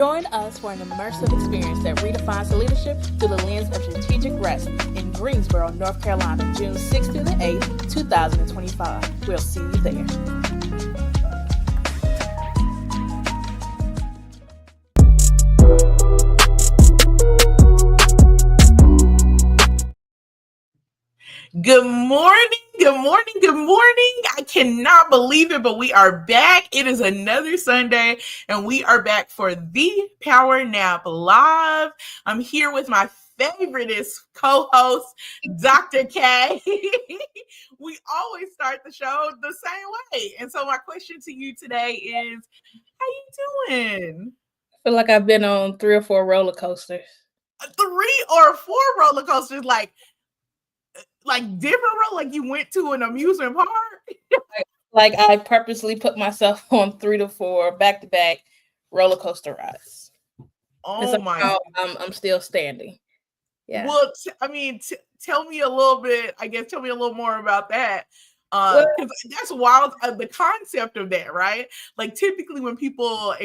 Join us for an immersive experience that redefines leadership through the lens of strategic rest in Greensboro, North Carolina, June 6th through the 8th, 2025. We'll see you there. Good morning, good morning, good morning. I cannot believe it, but we are back. It is another Sunday, and we are back for the Power Nap Live. I'm here with my favoriteest co-host, Dr. K. We always start the show the same way. And so my question to you today is, how you doing? I feel like I've been on 3 or 4 roller coasters. 3 or 4 roller coasters, like different like you went to an amusement park? Like I purposely put myself on 3 to 4 back-to-back roller coaster rides. Oh my! I'm still standing. Yeah. Well, tell me a little bit. I guess tell me a little more about that. Because that's wild. The concept of that, right? Like typically when people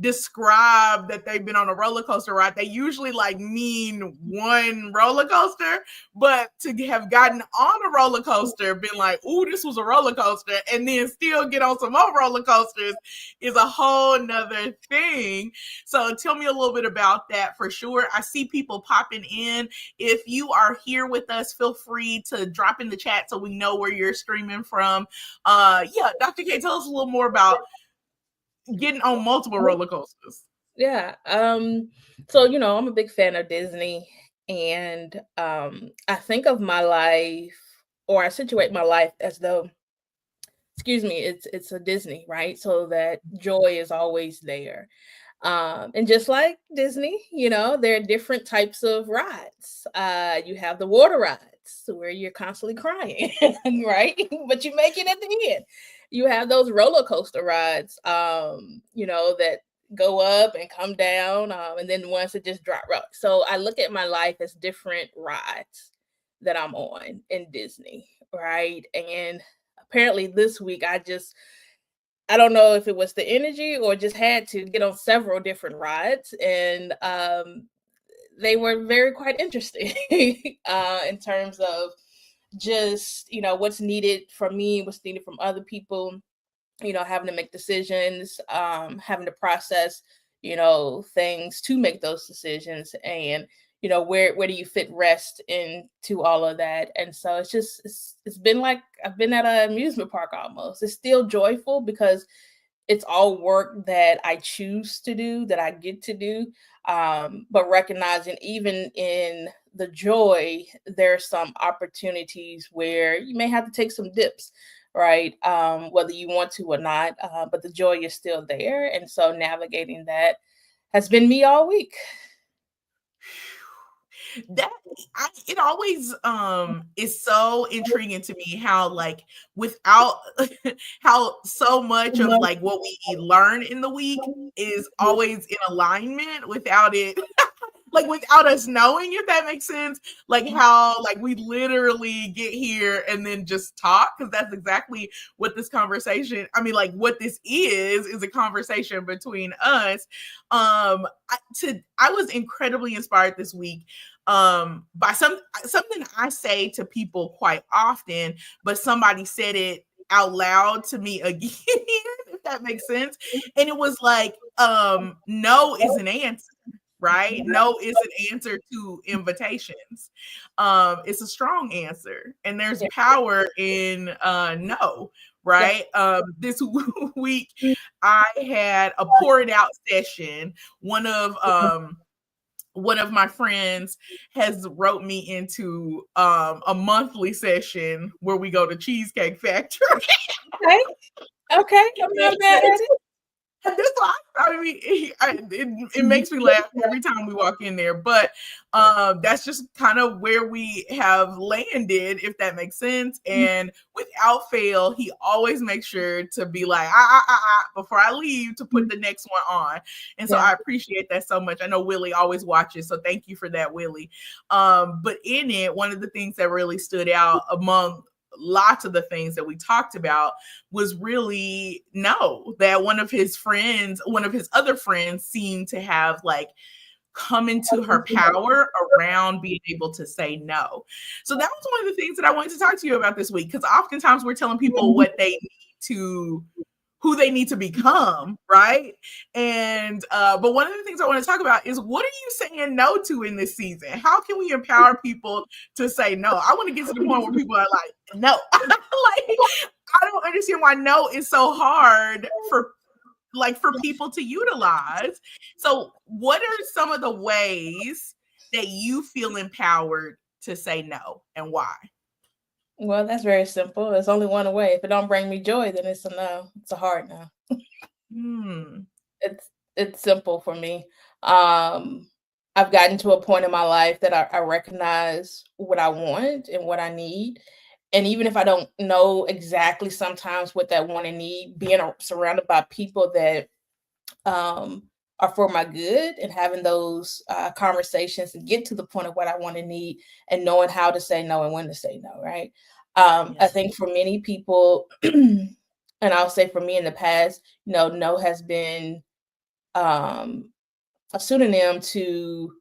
describe that they've been on a roller coaster ride, they usually mean one roller coaster. But to have gotten on a roller coaster, been like, "Ooh, this was a roller coaster," and then still get on some more roller coasters is a whole nother thing. So tell me a little bit about that for sure. I see people popping in. If you are here with us, feel free to drop in the chat so we know where you're streaming from. Dr. K, tell us a little more about getting on multiple roller coasters. Yeah. So I'm a big fan of Disney, and I think of my life, or I situate my life as though, it's a Disney, right? So that joy is always there. And just like Disney, there are different types of rides. You have the water rides where you're constantly crying, right? But you make it at the end. You have those roller coaster rides, that go up and come down, and then ones that just drop. So I look at my life as different rides that I'm on in Disney, right? And apparently this week I don't know if it was the energy or just had to get on several different rides, and they were quite interesting in terms of just what's needed from me, what's needed from other people, having to make decisions, having to process things to make those decisions, and where do you fit rest into all of that. And so it's been like I've been at an amusement park almost. It's still joyful because it's all work that I choose to do, that I get to do, but recognizing even in the joy, there are some opportunities where you may have to take some dips, right? Whether you want to or not, but the joy is still there. And so navigating that has been me all week. It always is so intriguing to me how without how so much of what we learn in the week is always in alignment without it without us knowing, if that makes sense. How we literally get here and then just talk, because that's exactly what this conversation, what this is a conversation between us. I was incredibly inspired this week by something I say to people quite often, but somebody said it out loud to me again, if that makes sense. And it was no is an answer. Right? No is an answer to invitations. It's a strong answer, and there's power in no, right? This week I had a pour it out session. One of my friends has wrote me into a monthly session where we go to Cheesecake Factory. Okay. I'm not mad at it. That's why it makes me laugh every time we walk in there, but that's just kind of where we have landed, if that makes sense. And without fail, he always makes sure to be like, before I leave, to put the next one on. And so I appreciate that so much. I know Willie always watches, so thank you for that, Willie. But in it, one of the things that really stood out among lots of the things that we talked about was really no, that one of his other friends seemed to have like come into her power around being able to say no. So that was one of the things that I wanted to talk to you about this week, because oftentimes we're telling people what they need to, who they need to become, right? And but one of the things I want to talk about is, what are you saying no to in this season? How can we empower people to say no? I want to get to the point where people are like, no. Like, I don't understand why no is so hard for people to utilize. So what are some of the ways that you feel empowered to say no, and why? Well, that's very simple. There's only one way. If it don't bring me joy, then it's a no. It's a hard no. Hmm. It's simple for me. Um, I've gotten to a point in my life that I recognize what I want and what I need. And even if I don't know exactly sometimes what that want and need, being surrounded by people that um, are for my good, and having those conversations to get to the point of what I want to need, and knowing how to say no and when to say no, right? I Yes. think for many people, and I'll say for me in the past, no has been um, a pseudonym to,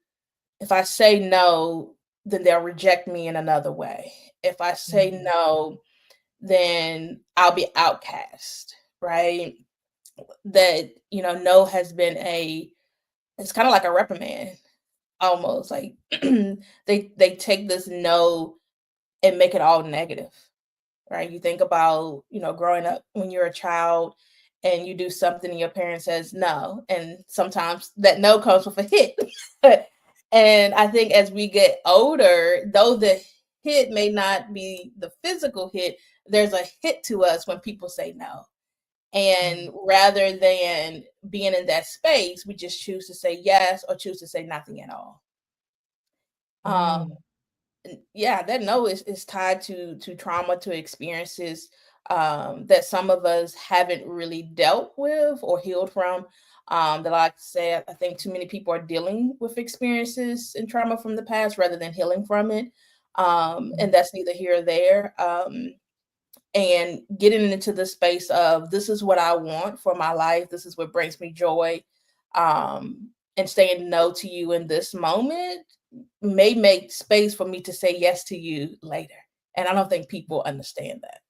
if I say no, then they'll reject me in another way. If I say Mhm. no, then I'll be outcast, right? That, no has been it's kind of like a reprimand almost. Like they take this no and make it all negative, right? You think about, growing up when you're a child and you do something and your parent says no, and sometimes that no comes with a hit. And I think as we get older, though the hit may not be the physical hit, there's a hit to us when people say no. And rather than being in that space, we just choose to say yes or choose to say nothing at all. Um, Mm. yeah, that no is tied to trauma, to experiences that some of us haven't really dealt with or healed from. That, like I said, I think too many people are dealing with experiences and trauma from the past rather than healing from it. And that's neither here or there. And getting into the space of, this is what I want for my life, this is what brings me joy, and saying no to you in this moment may make space for me to say yes to you later. And I don't think people understand that.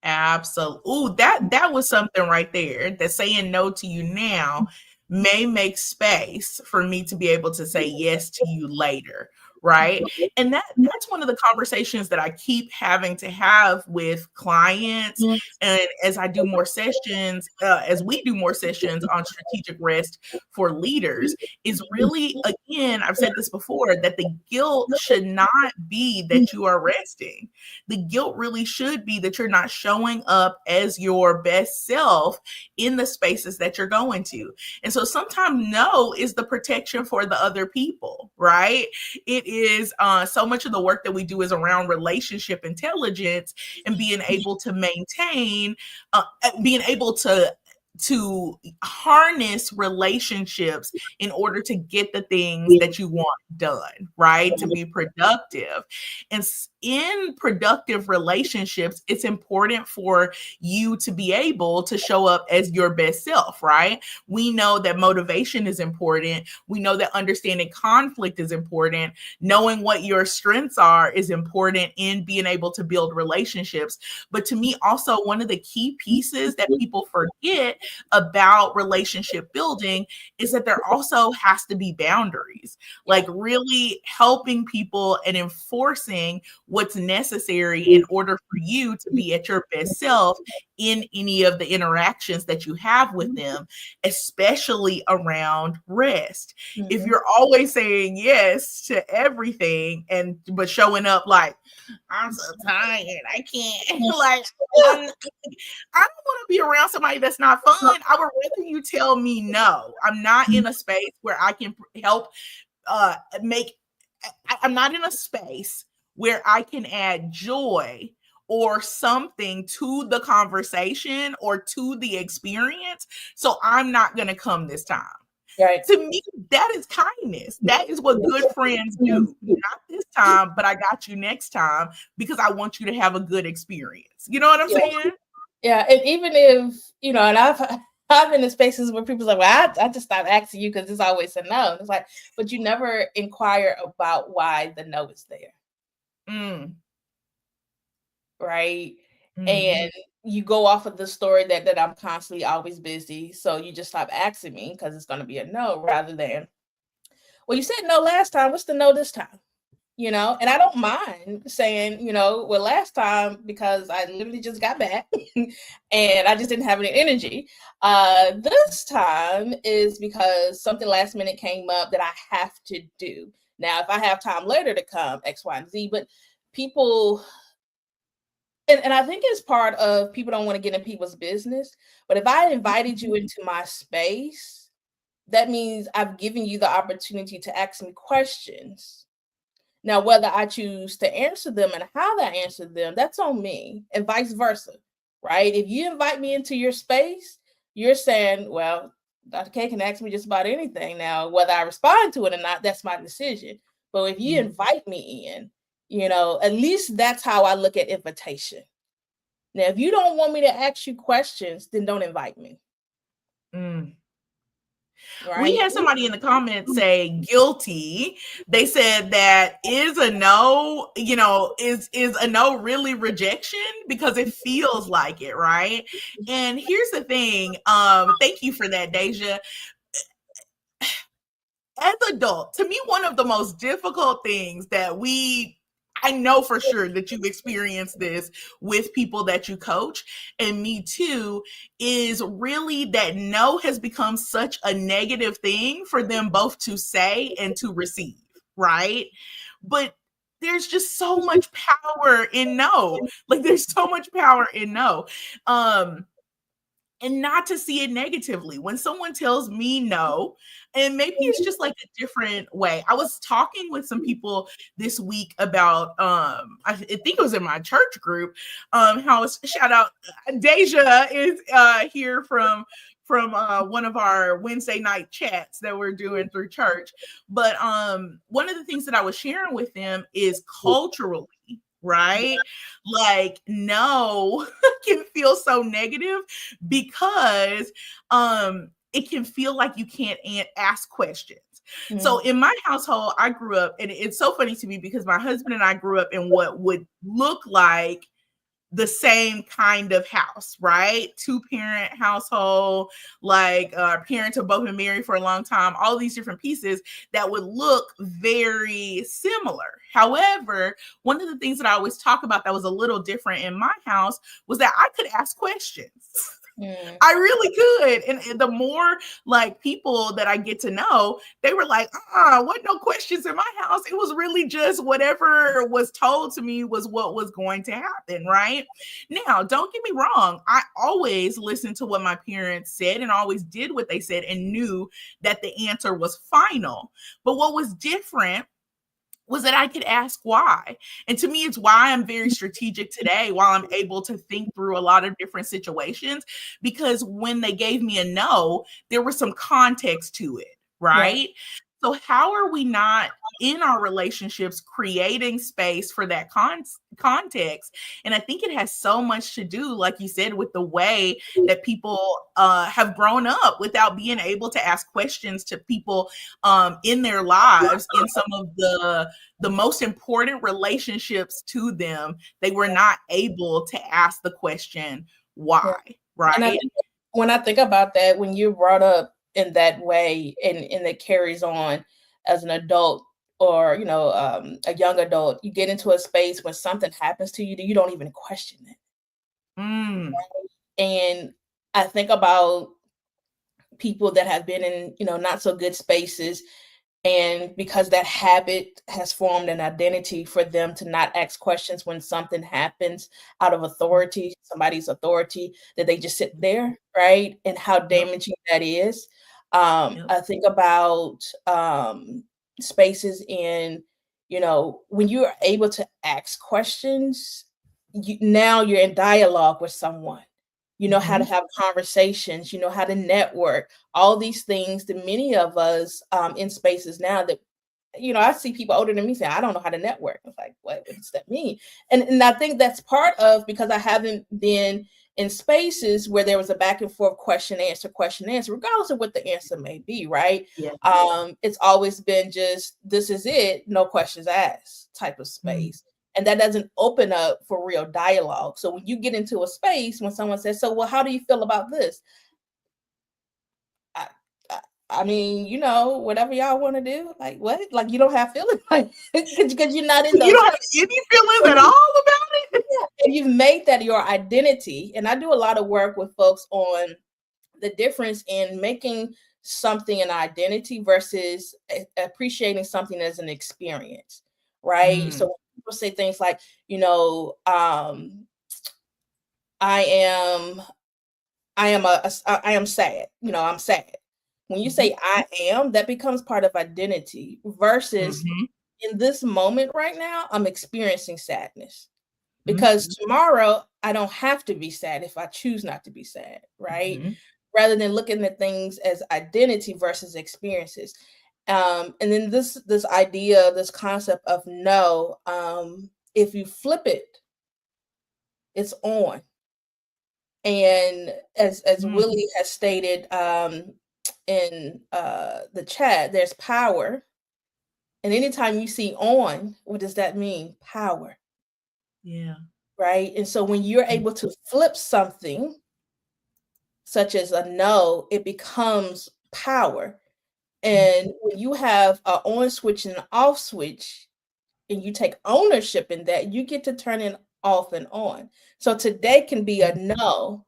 Absolutely. Ooh, that was something right there. That saying no to you now may make space for me to be able to say yes to you later, right? And that's one of the conversations that I keep having to have with clients, and as I do more sessions, as we do more sessions on strategic rest for leaders, is really, again, I've said this before, that the guilt should not be that you are resting. The guilt really should be that you're not showing up as your best self in the spaces that you're going to. And so sometimes no is the protection for the other people, right? It is so much of the work that we do is around relationship intelligence and being able to maintain, being able to harness relationships in order to get the things that you want done, right? To be productive. And in productive relationships, it's important for you to be able to show up as your best self, right? We know that motivation is important. We know that understanding conflict is important. Knowing what your strengths are is important in being able to build relationships. But to me, also, one of the key pieces that people forget about relationship building is that there also has to be boundaries, like really helping people and enforcing what's necessary in order for you to be at your best self in any of the interactions that you have with them, especially around rest. If Mhm. you're always saying yes to everything and but showing up like, I'm so tired, I can't, like, I'm, I don't want to be around somebody that's not fun. I would rather you tell me no. I'm not in a space where I can help make, I'm not in a space where I can add joy or something to the conversation or to the experience. So I'm not going to come this time. Right. To me, that is kindness. That is what good friends do. Not this time, but I got you next time because I want you to have a good experience. You know what I'm Yeah. saying? Yeah. And even if, and I've been in spaces where people's like, well, I just stopped asking you because it's always a no. And it's like, but you never inquire about why the no is there. Mm. Right. Mm. And you go off of the story that I'm constantly always busy. So you just stop asking me because it's going to be a no rather than, well, you said no last time. What's the no this time? And I don't mind saying, well, last time because I literally just got back and I just didn't have any energy. This time is because something last minute came up that I have to do. Now, if I have time later to come, X, Y, and Z, but people, and I think it's part of people don't want to get in people's business. But if I invited you into my space, that means I've given you the opportunity to ask me questions. Now, whether I choose to answer them and how I answer them, that's on me, and vice versa, right? If you invite me into your space, you're saying, well, Dr. K can ask me just about anything. Now, whether I respond to it or not, that's my decision. But if you invite me in, at least that's how I look at invitation. Now, if you don't want me to ask you questions, then don't invite me. Mm. We Right? had somebody in the comments say guilty. They said that is a no, is a no really rejection because it feels like it, right? And here's the thing. Thank you for that, Deja. As adults, to me, one of the most difficult things that I know for sure that you've experienced this with people that you coach, and me too, is really that no has become such a negative thing for them both to say and to receive, right? But there's just so much power in no. Like there's so much power in no. And not to see it negatively. When someone tells me no, and maybe it's just like a different way. I was talking with some people this week about I think it was in my church group, how shout out Deja is here from one of our Wednesday night chats that we're doing through church. But one of the things that I was sharing with them is culturally, right? Like no can feel so negative because it can feel like you can't ask questions. So in my household, I grew up, and it's so funny to me because my husband and I grew up in what would look like the same kind of house, right? 2-parent household, like parents have both been married for a long time, all these different pieces that would look very similar. However, one of the things that I always talk about that was a little different in my house was that I could ask questions. I really could. And the more like people that I get to know, they were like, what no questions in my house. It was really just whatever was told to me was what was going to happen, right? Now, don't get me wrong. I always listened to what my parents said and always did what they said and knew that the answer was final. But what was different was that I could ask why. And to me, it's why I'm very strategic today, while I'm able to think through a lot of different situations, because when they gave me a no, there was some context to it, right? So, how are we not in our relationships creating space for that context? And I think it has so much to do, like you said, with the way that people have grown up without being able to ask questions to people in their lives in some of the most important relationships to them. They were not able to ask the question why, right? And I think when I think about that, when you're brought up in that way and it carries on as an adult or a young adult, you get into a space when something happens to you that you don't even question it. And I think about people that have been in not so good spaces, and because that habit has formed an identity for them to not ask questions when something happens out of authority, somebody's authority, that they just sit there, right? And how damaging that is. I think about spaces in, when you are able to ask questions, now you're in dialogue with someone. you know how to have conversations, you know how to network, all these things that many of us in spaces now that, you know, I see people older than me say, I don't know how to network. It's like, what does that mean? And I think that's part of because I haven't been in spaces where there was a back and forth question answer, regardless of what the answer may be, right? Yeah. It's always been just this is it, no questions asked type of space. And that doesn't open up for real dialogue. So when you get into a space, when someone says, so well, how do you feel about this? I, I, I mean, you know, whatever y'all want to do, like what? Like you don't have feelings, like because you're not in You those don't have spaces. any feelings at all about it? And you've made that your identity. And I do a lot of work with folks on the difference in making something an identity versus appreciating something as an experience, right? So when people say things like, you know, I am I am sad. You know, I'm sad. When you say I am, that becomes part of identity versus in this moment right now, I'm experiencing sadness. Because tomorrow I don't have to be sad if I choose not to be sad, right? Rather than looking at things as identity versus experiences. And then this idea, this concept of no, if you flip it, it's on. And as Willie has stated in the chat, there's power. And anytime you see on, what does that mean? Power. Yeah. Right. And so when you're able to flip something, such as a no, it becomes power. And when you have an on switch and an off switch, and you take ownership in that, you get to turn it off and on. So today can be a no,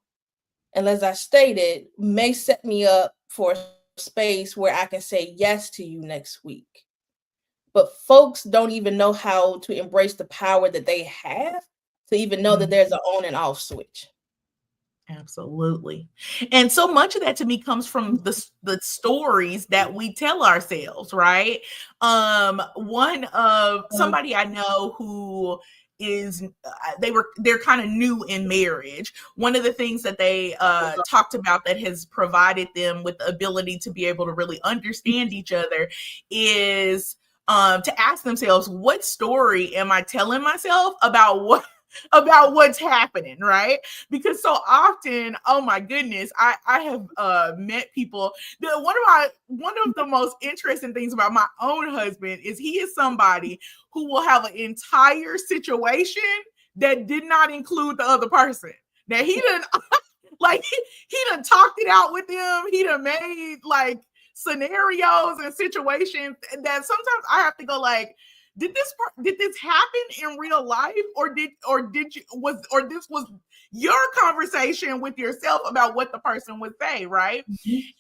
and as I stated, may set me up for a space where I can say yes to you next week. But folks don't even know how to embrace the power that they have to even know that there's an on and off switch. Absolutely. And so much of that to me comes from the stories that we tell ourselves, right? One of somebody I know who is they're kind of new in marriage. One of the things that they talked about that has provided them with the ability to be able to really understand each other is to ask themselves, what story am I telling myself about what's happening, right? Because so often, oh my goodness, I have met people. One of the most interesting things about my own husband is he is somebody who will have an entire situation that did not include the other person. Now he didn't like he done talked it out with them. He done made like scenarios and situations that sometimes I have to go like, did this happen in real life, or did you this was your conversation with yourself about what the person would say, right?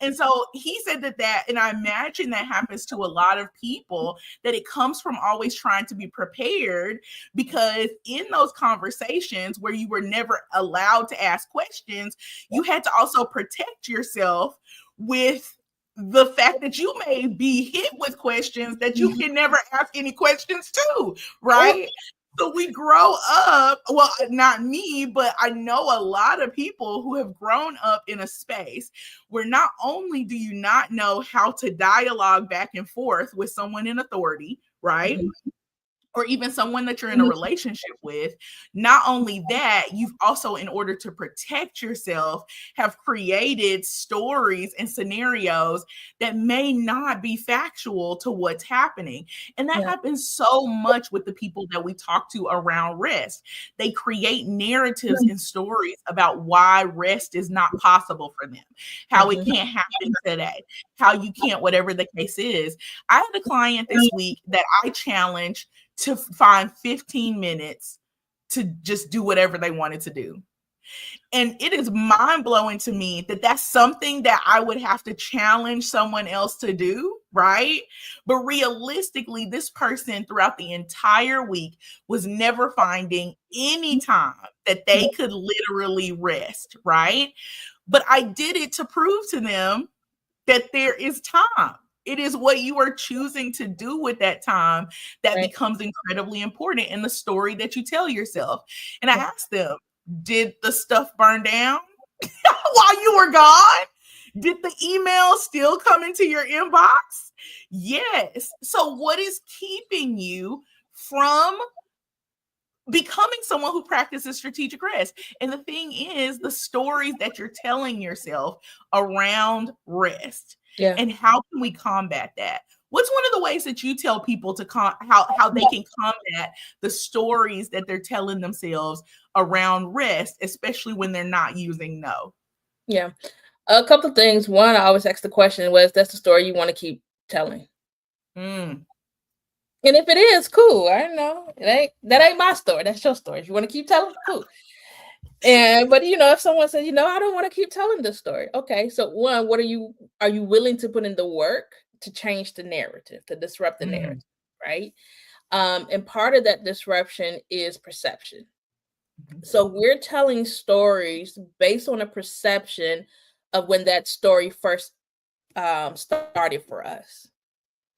And so he said that, and I imagine that happens to a lot of people, that it comes from always trying to be prepared, because in those conversations where you were never allowed to ask questions, you had to also protect yourself with the fact that you may be hit with questions that you can never ask any questions to, right? So we grow up, well, not me, but I know a lot of people who have grown up in a space where not only do you not know how to dialogue back and forth with someone in authority, right? Or even someone that you're in a relationship with. Not only that, you've also, in order to protect yourself, have created stories and scenarios that may not be factual to what's happening. And that happens so much with the people that we talk to around rest. They create narratives and stories about why rest is not possible for them, how it can't happen today, how you can't, whatever the case is. I had a client this week that I challenged to find 15 minutes to just do whatever they wanted to do. And it is mind-blowing to me that that's something that I would have to challenge someone else to do, right? But realistically, this person throughout the entire week was never finding any time that they could literally rest, right? But I did it to prove to them that there is time. It is what you are choosing to do with that time that becomes incredibly important in the story that you tell yourself. And I asked them, did the stuff burn down? while you were gone? Did the email still come into your inbox? Yes. So, what is keeping you from becoming someone who practices strategic rest? And the thing is, the stories that you're telling yourself around rest. Yeah. And how can we combat that? What's one of the ways that you tell people to how they can combat the stories that they're telling themselves around rest, especially when they're not using no? Yeah. A couple of things. One, I always ask the question, was that's the story you want to keep telling? Mm. And if it is, cool. I don't know. That ain't my story. That's your story. If you want to keep telling, cool. But if someone says, I don't want to keep telling this story. Okay. So one, are you willing to put in the work to change the narrative, to disrupt the narrative, right? And part of that disruption is perception. So we're telling stories based on a perception of when that story first started for us,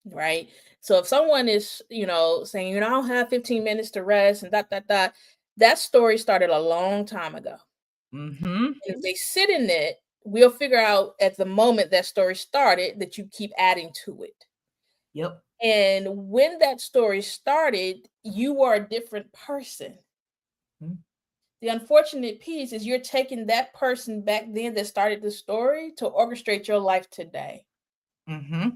right? So if someone is, saying, I don't have 15 minutes to rest and that story started a long time ago. Mm-hmm. If they sit in it, we'll figure out at the moment that story started that you keep adding to it. Yep. And when that story started, you are a different person. Mm-hmm. The unfortunate piece is you're taking that person back then that started the story to orchestrate your life today. Mm-hmm.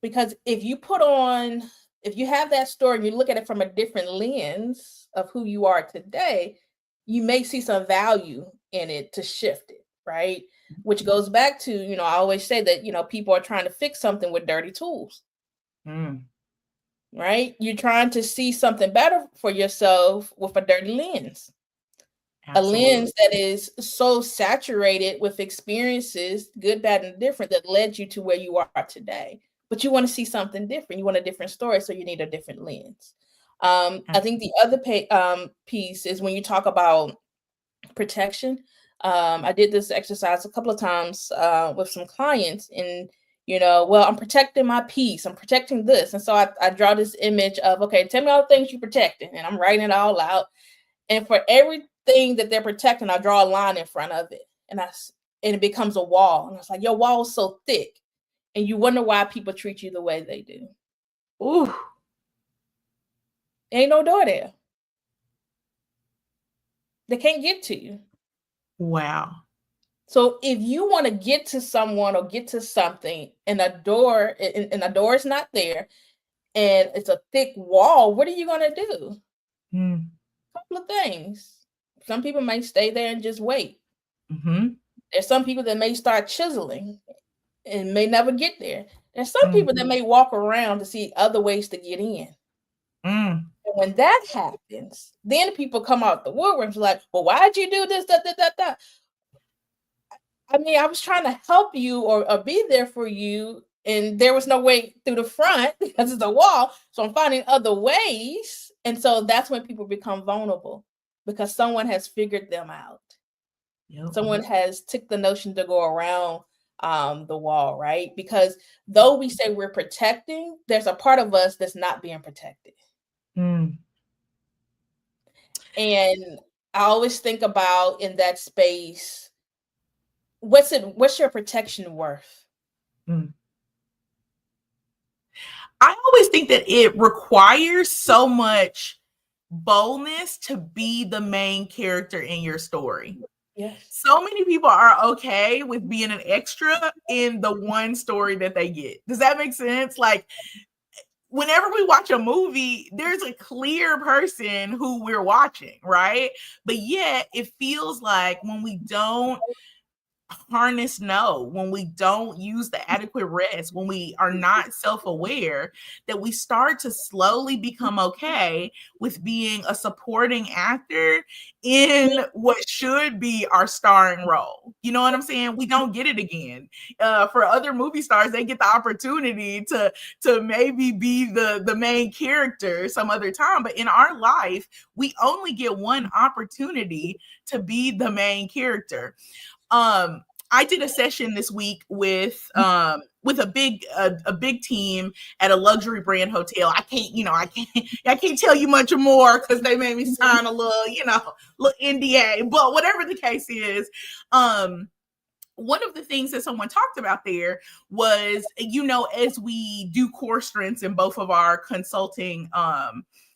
Because if you have that story and you look at it from a different lens of who you are today, you may see some value in it to shift it, right? Which goes back to, I always say that, people are trying to fix something with dirty tools. Right? You're trying to see something better for yourself with a dirty lens. Absolutely. A lens that is so saturated with experiences, good, bad, and different, that led you to where you are today. But you want to see something different. You want a different story, so you need a different lens. I think the other piece is when you talk about protection. I did this exercise a couple of times with some clients, and I'm protecting my peace. I'm protecting this, and so I draw this image of, okay, tell me all the things you're protecting, and I'm writing it all out. And for everything that they're protecting, I draw a line in front of it, and it becomes a wall. And it's like, your wall is so thick, and you wonder why people treat you the way they do. Ooh, ain't no door there. They can't get to you. Wow. So if you want to get to someone or get to something, and a door is not there, and it's a thick wall, what are you going to do? A couple of things. Some people may stay there and just wait. There's some people that may start chiseling and may never get there. There's some people that may walk around to see other ways to get in. And when that happens, then people come out the woodworks like, well, why'd you do this? I mean, I was trying to help you or be there for you, and there was no way through the front because it's a wall. So I'm finding other ways. And so that's when people become vulnerable, because someone has figured them out. Yep. Someone has took the notion to go around the wall, right? Because though we say we're protecting, there's a part of us that's not being protected. And I always think about, in that space, what's your protection worth? I always think that it requires so much boldness to be the main character in your story. Yes. So many people are okay with being an extra in the one story that they get. Does that make sense? Like, whenever we watch a movie, there's a clear person who we're watching, right? But yet it feels like when we don't harness no, when we don't use the adequate rest, when we are not self-aware, that we start to slowly become okay with being a supporting actor in what should be our starring role. You know what I'm saying? We don't get it again. For other movie stars, they get the opportunity to maybe be the main character some other time. But in our life, we only get one opportunity to be the main character. I did a session this week with a big team at a luxury brand hotel. I can't tell you much more because they made me sign a little, little NDA. But whatever the case is, one of the things that someone talked about there was, as we do core strengths in both of our consulting,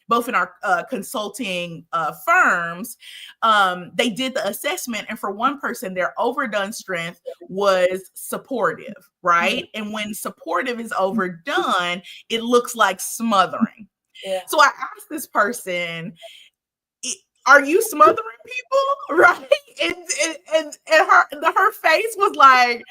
both in our consulting firms, they did the assessment. And for one person, their overdone strength was supportive, right? And when supportive is overdone, it looks like smothering. Yeah. So I asked this person, are you smothering people? Right. And her face was like,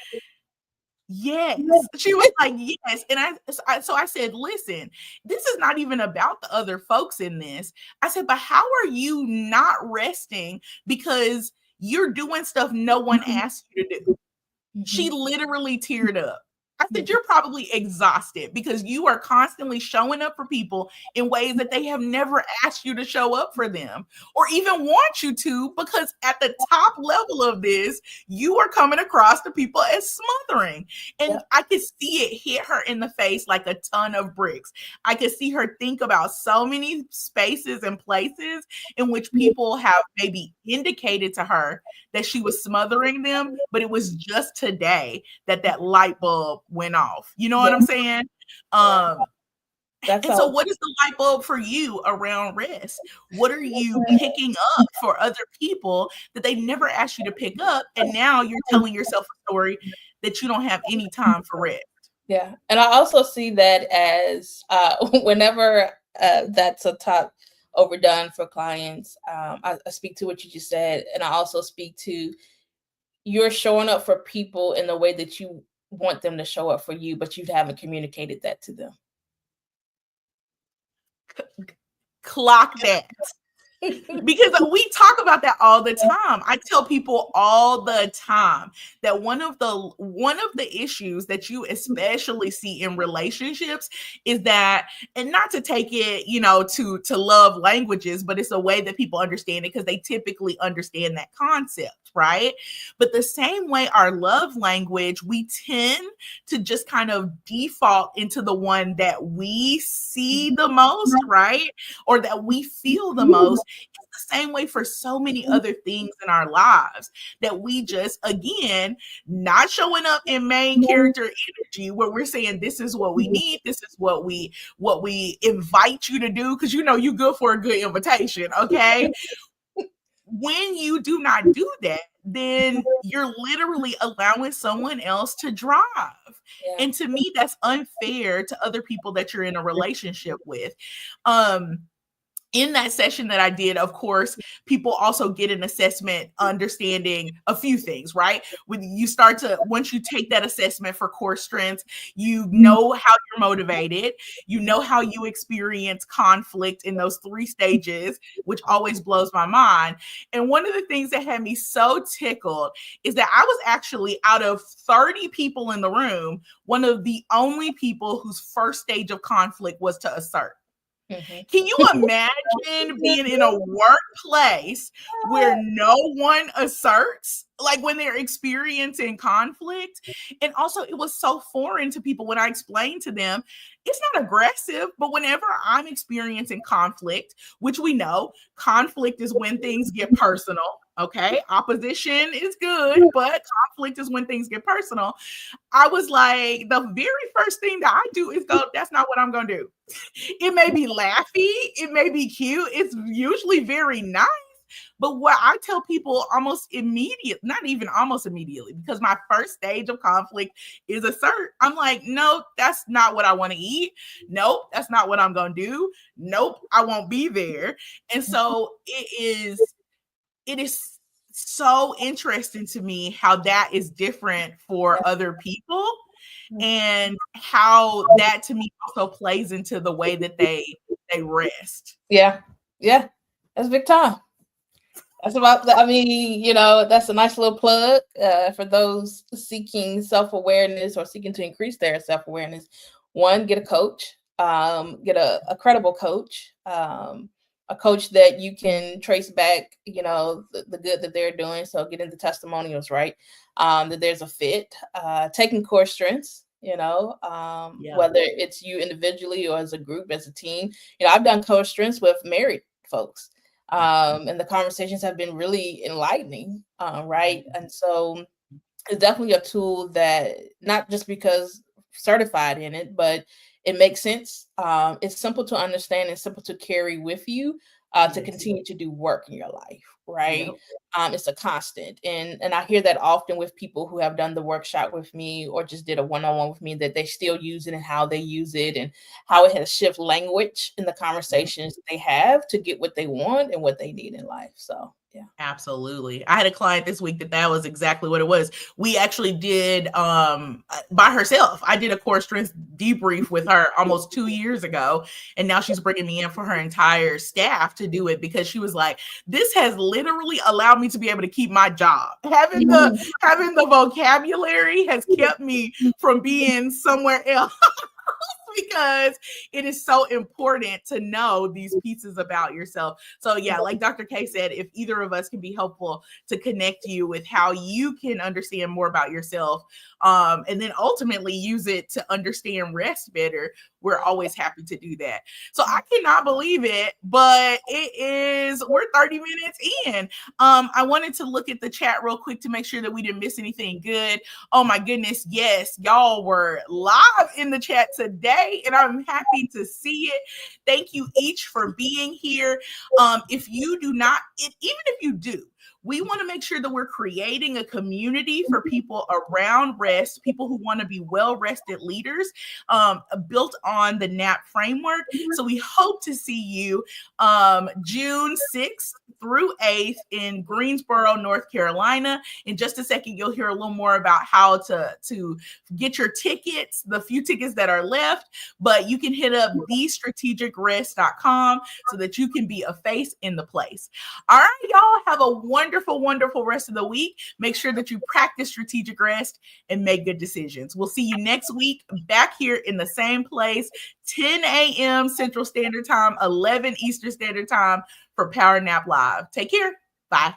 yes. She was like, yes. And I said, listen, this is not even about the other folks in this. I said, but how are you not resting because you're doing stuff no one asked you to do? She literally teared up. I said, you're probably exhausted because you are constantly showing up for people in ways that they have never asked you to show up for them or even want you to, because at the top level of this, you are coming across to people as smothering. And I could see it hit her in the face like a ton of bricks. I could see her think about so many spaces and places in which people have maybe indicated to her that she was smothering them, but it was just today that light bulb went off. You know what I'm saying? And so what is the light bulb for you around rest? What are you picking up for other people that they never asked you to pick up? And now you're telling yourself a story that you don't have any time for rest. Yeah. And I also see that as whenever that's a top overdone for clients, I speak to what you just said. And I also speak to you're showing up for people in the way that you want them to show up for you, but you haven't communicated that to them. Clock that. Because we talk about that all the time. I tell people all the time that one of the issues that you especially see in relationships is that, and not to take it, to love languages, but it's a way that people understand it because they typically understand that concept, right? But the same way our love language, we tend to just kind of default into the one that we see the most, right? Or that we feel the most. It's the same way for so many other things in our lives that we just, again, not showing up in main character energy where we're saying this is what we need, this is what we invite you to do, because you good for a good invitation, okay? When you do not do that, then you're literally allowing someone else to drive. Yeah. And to me, that's unfair to other people that you're in a relationship with. In that session that I did, of course, people also get an assessment understanding a few things, right? Once you take that assessment for core strengths, you know how you're motivated, you know how you experience conflict in those 3 stages, which always blows my mind. And one of the things that had me so tickled is that I was actually, out of 30 people in the room, one of the only people whose first stage of conflict was to assert. Can you imagine being in a workplace where no one asserts, like when they're experiencing conflict? And also, it was so foreign to people when I explained to them, it's not aggressive, but whenever I'm experiencing conflict, which we know, conflict is when things get personal. Okay, opposition is good, but conflict is when things get personal. I was like, the very first thing that I do is go, that's not what I'm going to do. It may be laughy, it may be cute, it's usually very nice. But what I tell people almost immediately, not even almost immediately, because my first stage of conflict is assert. I'm like, nope, that's not what I want to eat. Nope, that's not what I'm going to do. Nope, I won't be there. And so it is so interesting to me how that is different for other people, and how that to me also plays into the way that they rest. Yeah. That's big time. That's about that's a nice little plug for those seeking self-awareness or seeking to increase their self-awareness. One, get a coach, get a credible coach. a coach that you can trace back, the good that they're doing. So getting the testimonials, right? That there's a fit, taking core strengths, Yeah. whether it's you individually or as a group, as a team. I've done core strengths with married folks. And the conversations have been really enlightening, right? And so it's definitely a tool that, not just because certified in it, but it makes sense. It's simple to understand and simple to carry with you, to Yes. continue to do work in your life, right? Yep. It's a constant, and I hear that often with people who have done the workshop with me or just did a one-on-one with me, that they still use it and how they use it and how it has shift language in the conversations that they have to get what they want and what they need in life. So yeah. Absolutely. I had a client this week that was exactly what it was. We actually did by herself. I did a core strength debrief with her almost 2 years ago, and now she's bringing me in for her entire staff to do it because she was like, this has literally allowed me to be able to keep my job. Having the vocabulary has kept me from being somewhere else because it is so important to know these pieces about yourself. So yeah, like Dr. K said, if either of us can be helpful to connect you with how you can understand more about yourself, and then ultimately use it to understand rest better, we're always happy to do that. So I cannot believe it, but we're 30 minutes in. I wanted to look at the chat real quick to make sure that we didn't miss anything good. Oh my goodness, yes, y'all were live in the chat today, and I'm happy to see it. Thank you each for being here. If you do not, even if you do, we want to make sure that we're creating a community for people around rest, people who want to be well-rested leaders, built on the NAP framework. So we hope to see you June 6th through 8th in Greensboro, North Carolina. In just a second, you'll hear a little more about how to get your tickets, the few tickets that are left, but you can hit up thestrategicrist.com so that you can be a face in the place. All right, y'all, have a wonderful, wonderful rest of the week. Make sure that you practice strategic rest and make good decisions. We'll see you next week back here in the same place, 10 a.m. Central Standard Time, 11 Eastern Standard Time for Power Nap Live. Take care. Bye.